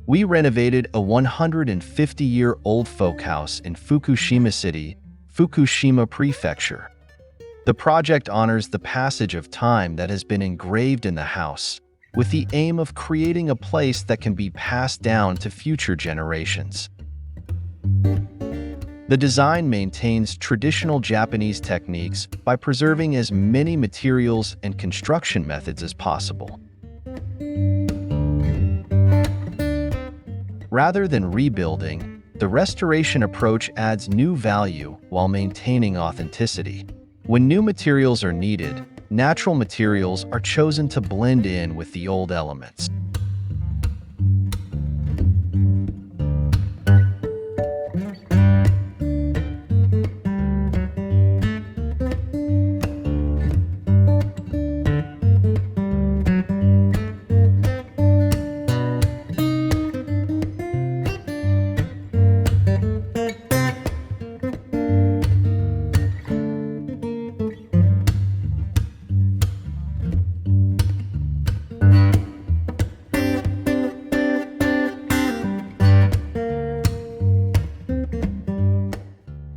We renovated a 150-year-old folk house in Fukushima City, Fukushima Prefecture. The project honors the passage of time that has been engraved in the house, with the aim of creating a place that can be passed down to future generations. The design maintains traditional Japanese techniques by preserving as many materials and construction methods as possible. Rather than rebuilding, the restoration approach adds new value while maintaining authenticity. When new materials are needed, natural materials are chosen to blend in with the old elements.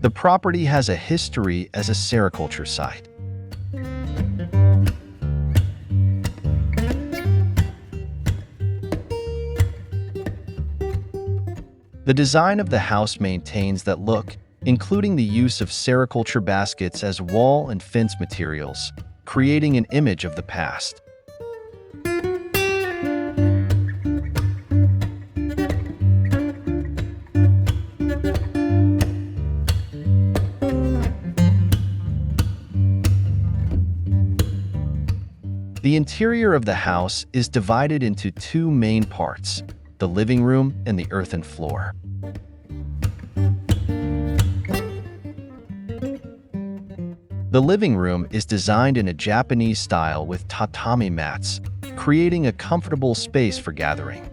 The property has a history as a sericulture site. The design of the house maintains that look, including the use of sericulture baskets as wall and fence materials, creating an image of the past. The interior of the house is divided into two main parts, the living room and the earthen floor. The living room is designed in a Japanese style with tatami mats, creating a comfortable space for gathering.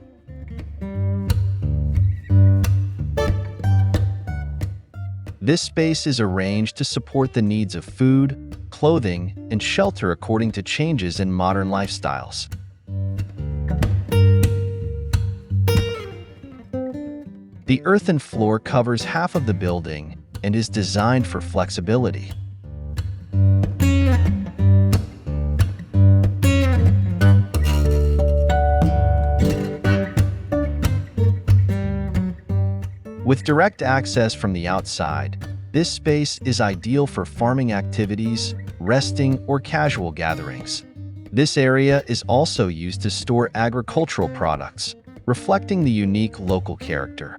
This space is arranged to support the needs of food, clothing, and shelter according to changes in modern lifestyles. The earthen floor covers half of the building and is designed for flexibility. With direct access from the outside, this space is ideal for farming activities, resting, or casual gatherings. This area is also used to store agricultural products, reflecting the unique local character.